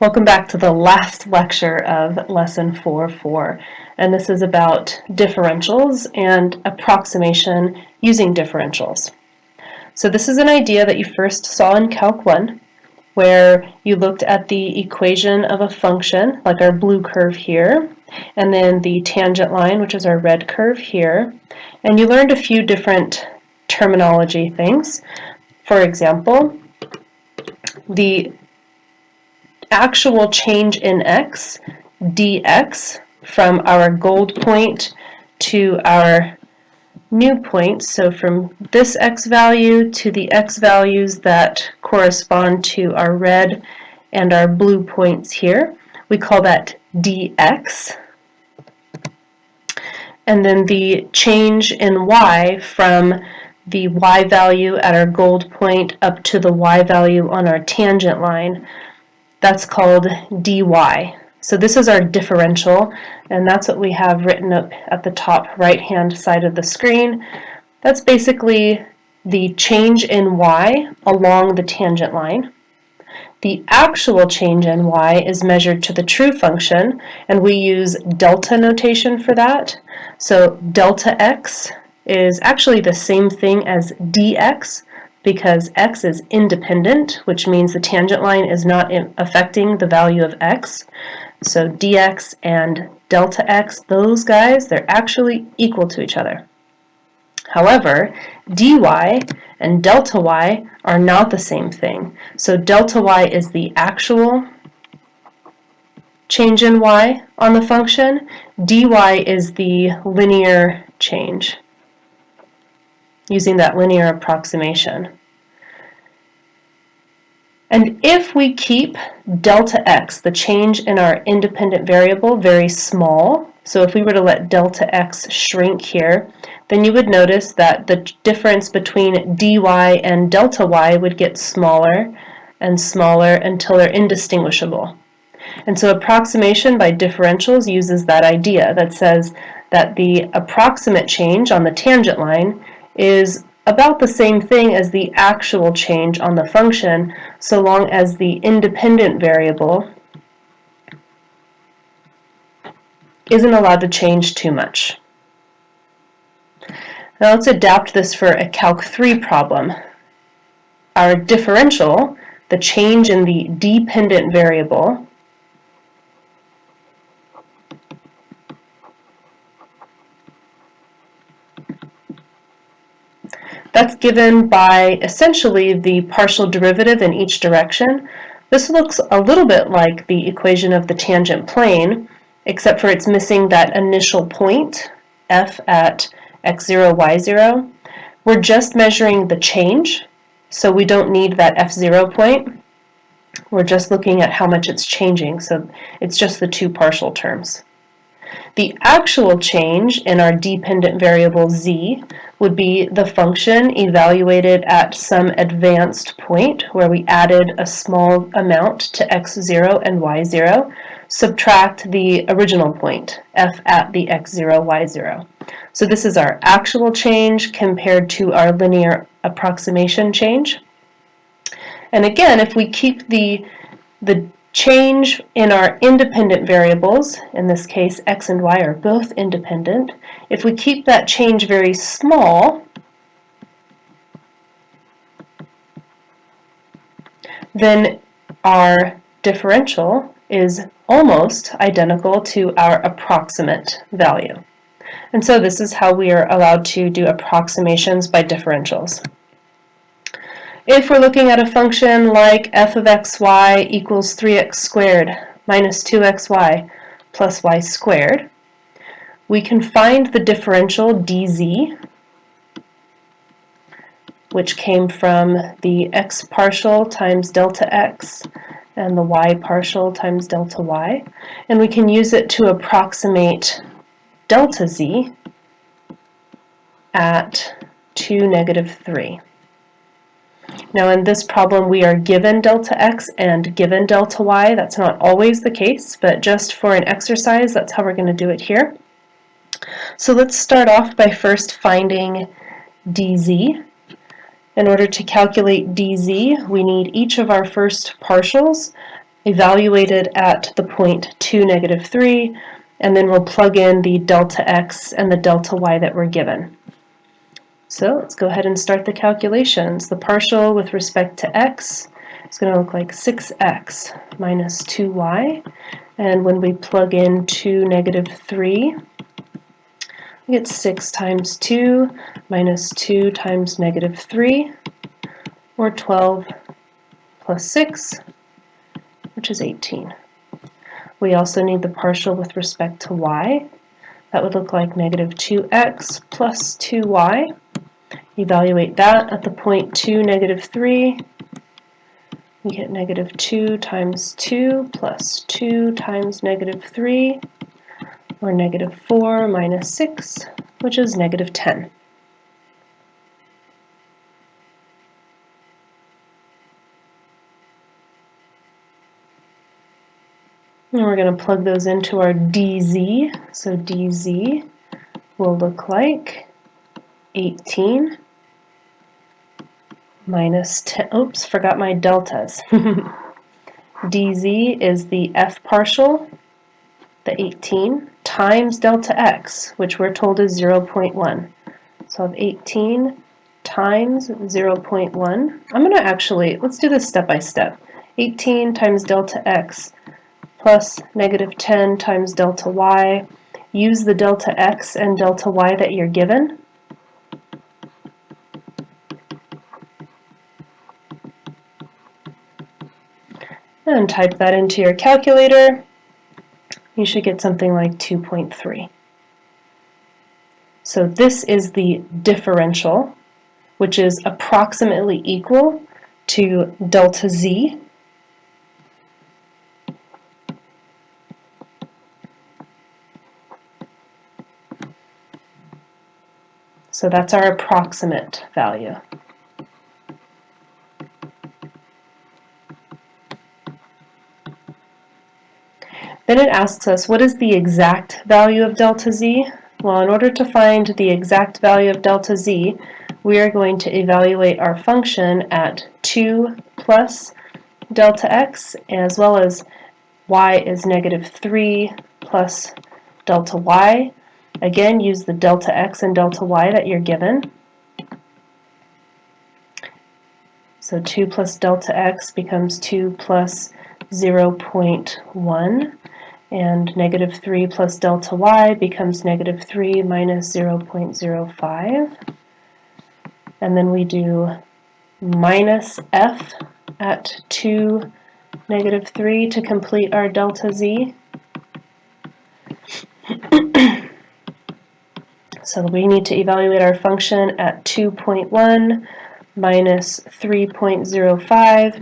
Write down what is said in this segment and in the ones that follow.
Welcome back to the last lecture of Lesson 4.4, and this is about differentials and approximation using differentials. So this is an idea that you first saw in Calc 1, where you looked at the equation of a function, like our blue curve here, and then the tangent line, which is our red curve here, and you learned a few different terminology things. For example, the actual change in x, dx, from our gold point to our new point, so from this x value to the x values that correspond to our red and our blue points here, we call that dx. And then the change in y from the y value at our gold point up to the y value on our tangent line, that's called dy. So this is our differential, and that's what we have written up at the top right-hand side of the screen. That's basically the change in y along the tangent line. The actual change in y is measured to the true function, and we use delta notation for that. So delta x is actually the same thing as dx, because x is independent, which means the tangent line is not affecting the value of x. So dx and delta x, those guys, they're actually equal to each other. However, dy and delta y are not the same thing. So delta y is the actual change in y on the function. Dy is the linear change, using that linear approximation. And if we keep delta x, the change in our independent variable, very small, so if we were to let delta x shrink here, then you would notice that the difference between dy and delta y would get smaller and smaller until they're indistinguishable. And so approximation by differentials uses that idea that says that the approximate change on the tangent line is about the same thing as the actual change on the function, so long as the independent variable isn't allowed to change too much. Now let's adapt this for a Calc 3 problem. Our differential, the change in the dependent variable, that's given by essentially the partial derivative in each direction. This looks a little bit like the equation of the tangent plane, except for it's missing that initial point, f at x0, y0. We're just measuring the change, so we don't need that f0 point. We're just looking at how much it's changing, so it's just the two partial terms. The actual change in our dependent variable z would be the function evaluated at some advanced point where we added a small amount to x0 and y0, subtract the original point, f at the x0, y0. So this is our actual change compared to our linear approximation change. And again, if we keep the change in our independent variables, in this case x and y are both independent, if we keep that change very small, then our differential is almost identical to our approximate value. And so this is how we are allowed to do approximations by differentials. If we're looking at a function like f of xy equals 3x squared minus 2xy plus y squared, we can find the differential dz, which came from the x partial times delta x and the y partial times delta y, and we can use it to approximate delta z at 2, negative 3. Now in this problem we are given delta x and given delta y. That's not always the case, but just for an exercise, that's how we're going to do it here. So let's start off by first finding dz. In order to calculate dz, we need each of our first partials evaluated at the point 2, -3, and then we'll plug in the delta x and the delta y that we're given. So let's go ahead and start the calculations. The partial with respect to x is going to look like 6x minus 2y, and when we plug in 2, -3, we get 6 times 2 minus 2 times -3, or 12 plus 6, which is 18. We also need the partial with respect to y. That would look like -2x plus 2y. Evaluate that at the point 2, -3. We get -2 times 2 plus 2 times -3, or -4 minus 6, which is -10. And we're going to plug those into our dz. So dz will look like 18 minus 10, oops, forgot my deltas. dz is the f partial, the 18, times delta x, which we're told is 0.1. So I have 18 times 0.1. I'm going to actually, let's do this step by step. 18 times delta x plus -10 times delta y. Use the delta x and delta y that you're given. And type that into your calculator. You should get something like 2.3. So this is the differential, which is approximately equal to delta z. So that's our approximate value. Then it asks us, what is the exact value of delta z? Well, in order to find the exact value of delta z, we are going to evaluate our function at 2 plus delta x, as well as y is -3 plus delta y. Again, use the delta x and delta y that you're given. So 2 plus delta x becomes 2 plus 0.1, and -3 plus delta y becomes -3 minus 0.05. And then we do minus f at 2, -3 to complete our delta z. So we need to evaluate our function at 2.1 minus 3.05.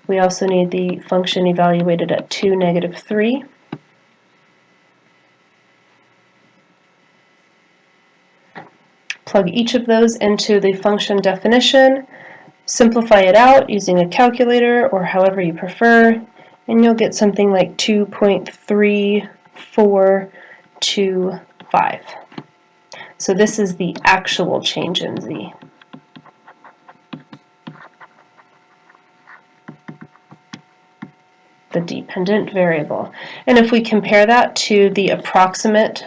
We also need the function evaluated at 2, -3. Plug each of those into the function definition, simplify it out using a calculator or however you prefer, and you'll get something like 2.3425. So this is the actual change in z. The dependent variable. And if we compare that to the approximate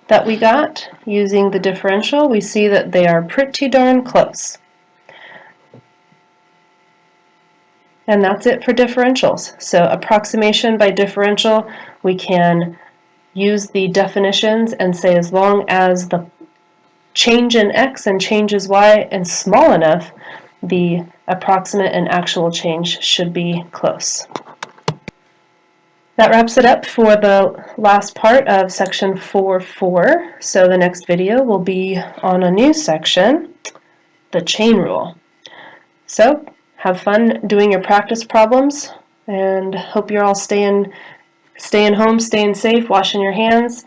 that we got using the differential, we see that they are pretty darn close. And that's it for differentials. So approximation by differential, we can use the definitions and say as long as the change in x and changes y is small enough, the approximate and actual change should be close. That wraps it up for the last part of section 4.4. So the next video will be on a new section, the chain rule. So have fun doing your practice problems, and hope you're all staying home, staying safe, washing your hands.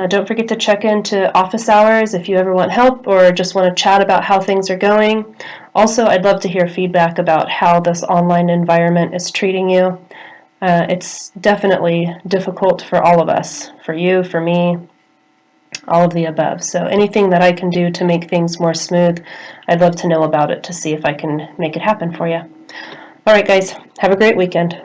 Don't forget to check into office hours if you ever want help or just want to chat about how things are going. Also, I'd love to hear feedback about how this online environment is treating you. It's definitely difficult for all of us, for you, for me, all of the above. So anything that I can do to make things more smooth, I'd love to know about it to see if I can make it happen for you. All right, guys, have a great weekend.